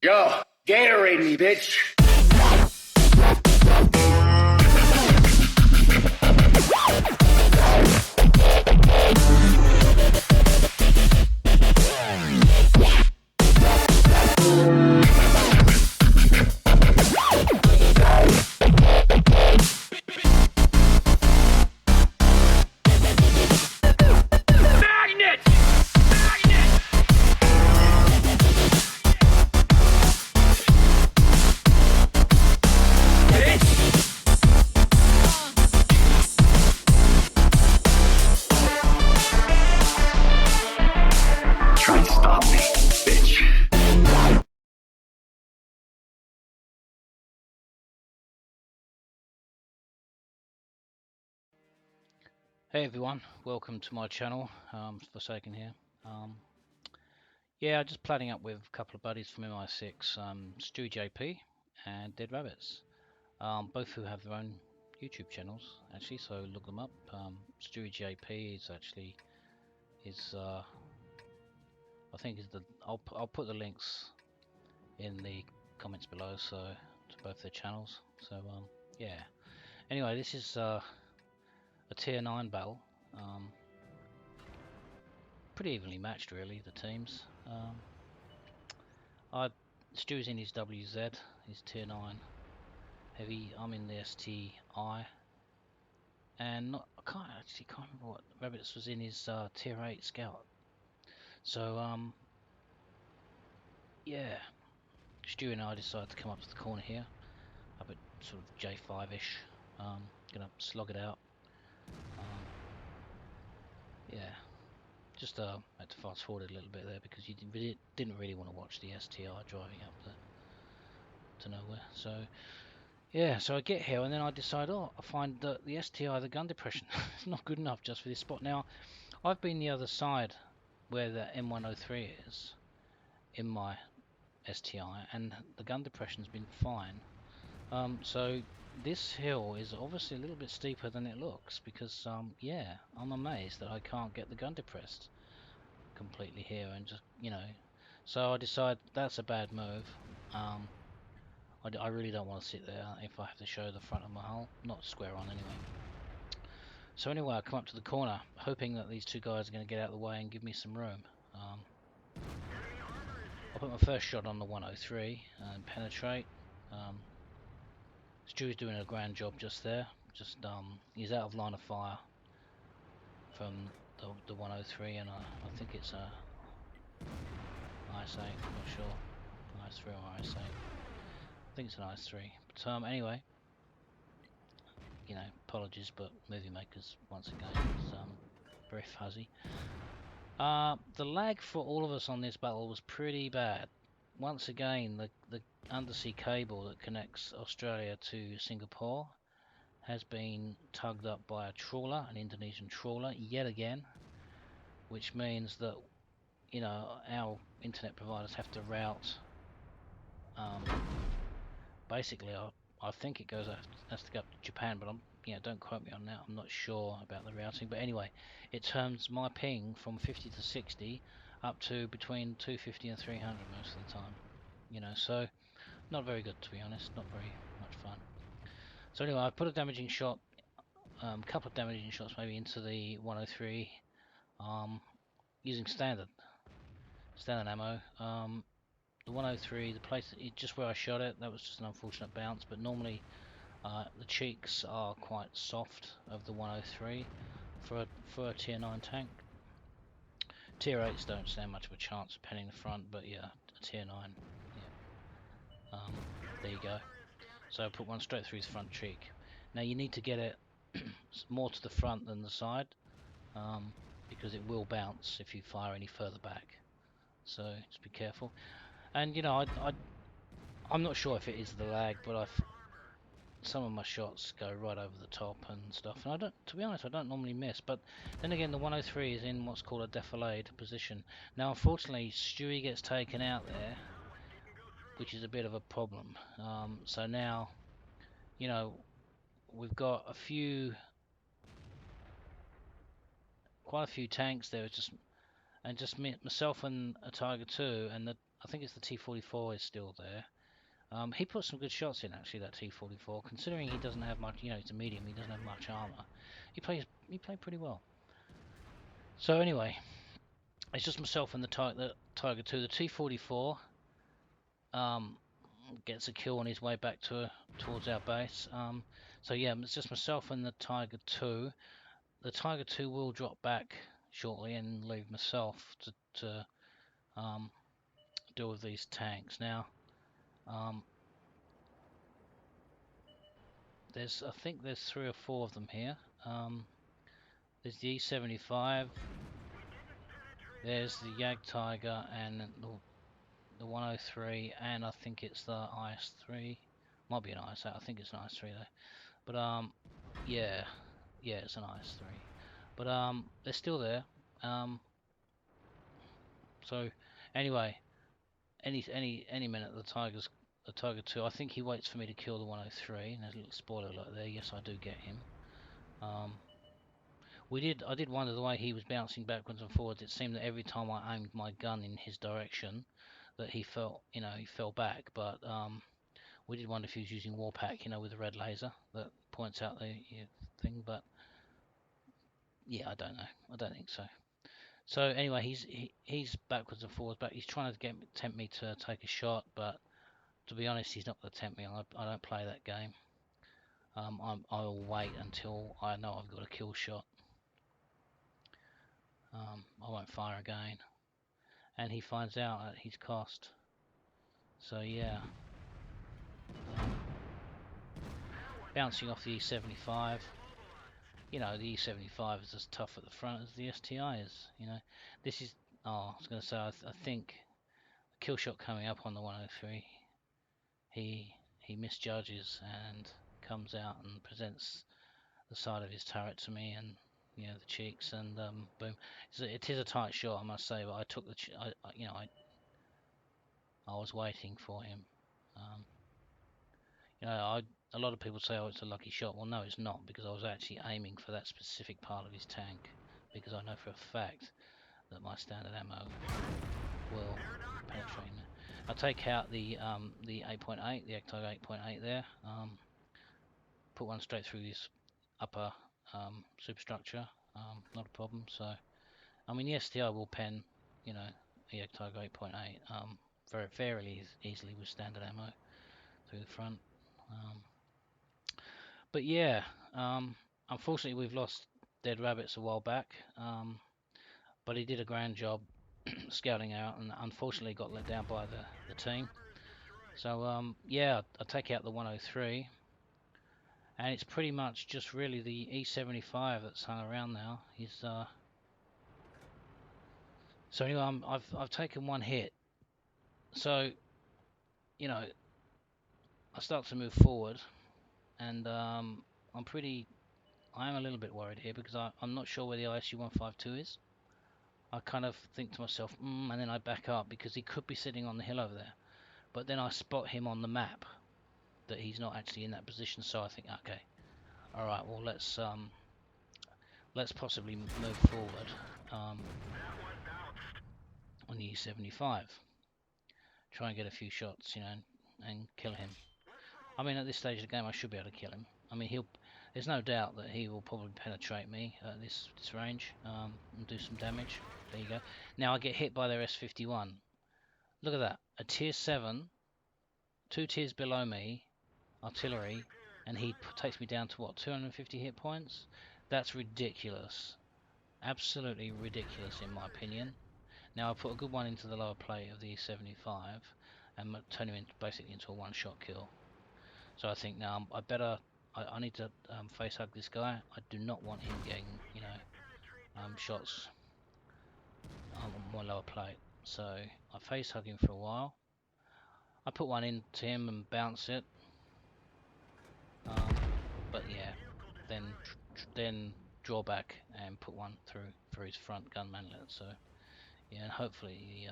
Yo, Gatorade me, bitch. Try and stop me, bitch. Hey everyone, welcome to my channel. Forsaken here. Yeah, just planning up with a couple of buddies from MI6, Stewie JP and DeadRabbits, both who have their own YouTube channels actually, so look them up. Stewie JP is actually I think is the I'll put the links in the comments below, so to both their channels. So yeah. Anyway, this is a tier 9 battle. Pretty evenly matched really, the teams. Stu's in his WZ, his tier 9 heavy. I'm in the STI, and I can't remember what Rabbits was in his tier 8 scout. So yeah, Stu and I decided to come up to the corner here, up at sort of J5ish. Gonna slog it out. Yeah. Just had to fast forward a little bit there because you didn't really want to watch the STI driving up to nowhere. So yeah, so I get here and then I decide, I find that the STI, the gun depression, is not good enough just for this spot. Now, I've been the other side where the M103 is in my STI, and the gun depression's been fine. So this hill is obviously a little bit steeper than it looks because, yeah, I'm amazed that I can't get the gun depressed completely here, and just, so I decide that's a bad move. I really don't want to sit there if I have to show the front of my hull, not square on anyway. So anyway, I come up to the corner hoping that these two guys are going to get out of the way and give me some room. I put my first shot on the 103 and penetrate. Stu's doing a grand job just there. He's out of line of fire from the 103, and I think it's a IS-8, I'm not sure, IS-3 or IS-8. I think it's an IS-3. But anyway, apologies, but movie makers once again is very fuzzy. The lag for all of us on this battle was pretty bad. Once again, the undersea cable that connects Australia to Singapore has been tugged up by a trawler, an Indonesian trawler, yet again, which means that our internet providers have to route. Basically, I think it has to go up to Japan, but don't quote me on that. I'm not sure about the routing, but anyway, it turns my ping from 50 to 60 up to between 250 and 300 most of the time. So not very good, to be honest. Not very much fun. So anyway, I put a damaging shot, couple of damaging shots maybe into the 103, using standard ammo. The 103, the place just where I shot it, that was just an unfortunate bounce, but normally the cheeks are quite soft of the 103 for a tier 9 tank. Tier 8s don't stand much of a chance of penning the front, but yeah, a tier 9, yeah. There you go. So I put one straight through his front cheek. Now you need to get it more to the front than the side, because it will bounce if you fire any further back. So just be careful. And I'm not sure if it is the lag, but some of my shots go right over the top and stuff, and to be honest, I don't normally miss. But then again, the 103 is in what's called a defilade position. Now, unfortunately, Stewie gets taken out there, which is a bit of a problem. So now, we've got quite a few tanks there. Just myself and a Tiger 2, and I think it's the T44 is still there. He put some good shots in actually, that T44. Considering he doesn't have much, you know, he's a medium. He doesn't have much armor. He played pretty well. So anyway, it's just myself and the Tiger 2. The T44 gets a kill on his way back towards our base. So yeah, it's just myself and the Tiger 2. The Tiger 2 will drop back shortly and leave myself to deal with these tanks. Now, I think there's 3 or 4 of them here. There's the E75. There's the Tiger and the 103, and I think it's the IS3. Might be an IS8. I think it's an IS3 though. But yeah, it's an IS3. But they're still there. So anyway, any minute the Tiger 2. I think he waits for me to kill the 103. And there's a little spoiler alert there. Yes, I do get him. I did wonder the way he was bouncing backwards and forwards. It seemed that every time I aimed my gun in his direction, that he fell back. But we did wonder if he was using Warpack, with the red laser that points out the thing. But yeah, I don't know. I don't think so. So anyway, he's backwards and forwards back. He's trying to tempt me to take a shot, but to be honest, he's not going to tempt me. I don't play that game. I'll wait until I know I've got a kill shot. I won't fire again. And he finds out at his cost. So yeah. Bouncing off the E75. The E75 is as tough at the front as the STI is. This is. I was going to say, I think the kill shot coming up on the 103. He misjudges and comes out and presents the side of his turret to me, and the cheeks, and boom. It is a tight shot, I must say, but I took I was waiting for him. A lot of people say, oh, it's a lucky shot. Well, no, it's not, because I was actually aiming for that specific part of his tank, because I know for a fact that my standard ammo will penetrate him. I'll take out the 8.8, the Ectiger 8.8 there. Put one straight through this upper superstructure. Not a problem. So, I mean, the STI will pen, the Ectiger 8.8 fairly easily with standard ammo through the front. But yeah, unfortunately we've lost DeadRabbits a while back, but he did a grand job scouting out, and unfortunately got let down by the team. So yeah, I take out the 103, and it's pretty much just really the E75 that's hung around now. So anyway, I've taken one hit. So I start to move forward, and I am a little bit worried here, because I'm not sure where the ISU-152 is. I kind of think to myself, and then I back up, because he could be sitting on the hill over there. But then I spot him on the map that he's not actually in that position, so I think, okay, all right, well, let's possibly move forward on the E75. Try and get a few shots, and kill him. I mean, at this stage of the game, I should be able to kill him. I mean, there's no doubt that he will probably penetrate me at this range, and do some damage. There you go. Now I get hit by their S51. Look at that. A tier 7, 2 tiers below me, artillery, and he takes me down to what, 250 hit points? That's ridiculous. Absolutely ridiculous, in my opinion. Now I put a good one into the lower plate of the E75 and turn him basically into a one-shot kill. So I think now I need to face hug this guy. I do not want him getting shots on my lower plate. So I face hug him for a while. I put one into him and bounce it. But yeah, then draw back and put one through his front gun manlet. So yeah, and hopefully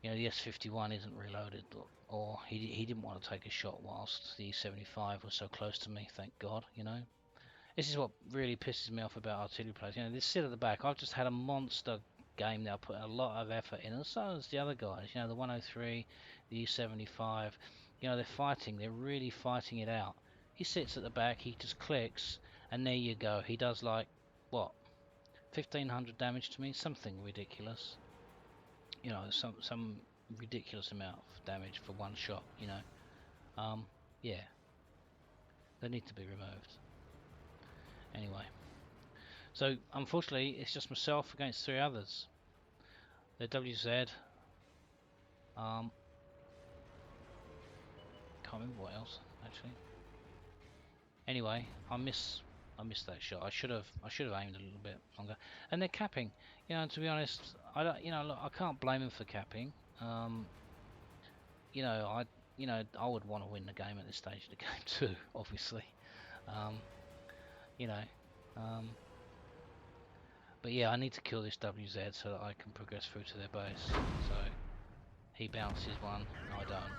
the S51 isn't reloaded, or he didn't want to take a shot whilst the E75 was so close to me. Thank God. This is what really pisses me off about artillery players. They sit at the back. I've just had a monster game. They're putting a lot of effort in, and so is the other guys. You know, the 103, the E75. You know, they're fighting. They're really fighting it out. He sits at the back. He just clicks, and there you go. He does like what, 1500 damage to me, something ridiculous. You know, some ridiculous amount of damage for one shot. You know, yeah, they need to be removed. Anyway. So, unfortunately, it's just myself against 3 others. The WZ. Can't remember what else, actually. Anyway, I missed that shot. I should have aimed a little bit longer. And they're capping. You know, to be honest, I don't. You know, look, I can't blame them for capping. You know, I would want to win the game at this stage of the game too, obviously. You know. But yeah, I need to kill this WZ so that I can progress through to their base. So he bounces one, I don't.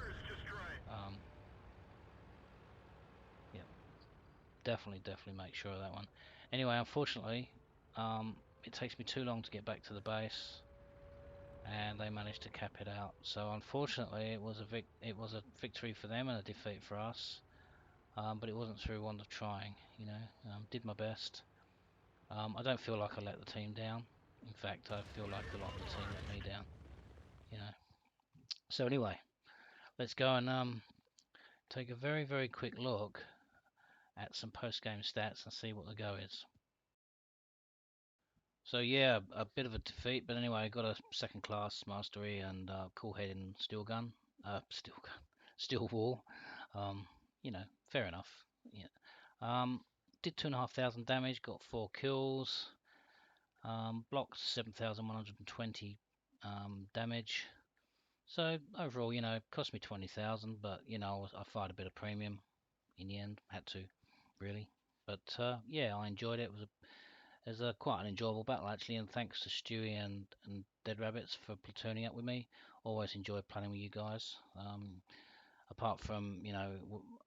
Yeah, definitely make sure of that one. Anyway, unfortunately, it takes me too long to get back to the base, and they managed to cap it out. So unfortunately, it was a victory for them and a defeat for us. But it wasn't through want of trying. You know, did my best. I don't feel like I let the team down. In fact, I feel like a lot of the team let me down. You know. So anyway, let's go and take a very quick look at some post-game stats and see what the go is. So yeah, a bit of a defeat, but anyway, I got a second-class mastery and cool head in steel wall. You know, fair enough. Yeah. Did 2,500 damage, got 4 kills. Blocked 7,120 damage. So overall, you know, it cost me 20,000, but you know, I fired a bit of premium in the end. Had to, really. But yeah, I enjoyed it. It was quite an enjoyable battle actually, and thanks to Stewie and DeadRabbits for platooning up with me. Always enjoy playing with you guys. Apart from, you know,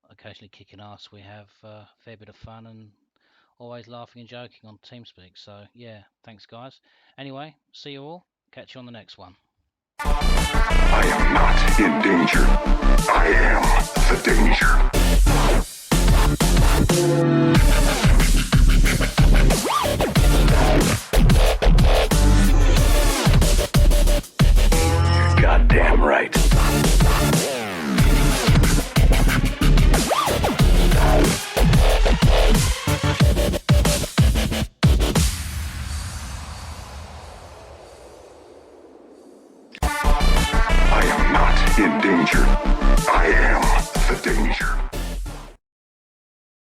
occasionally kicking ass, we have a fair bit of fun and always laughing and joking on TeamSpeak. So yeah, thanks guys. Anyway, see you all. Catch you on the next one. I am not in danger. I am the danger. You're goddamn right. I am not in danger.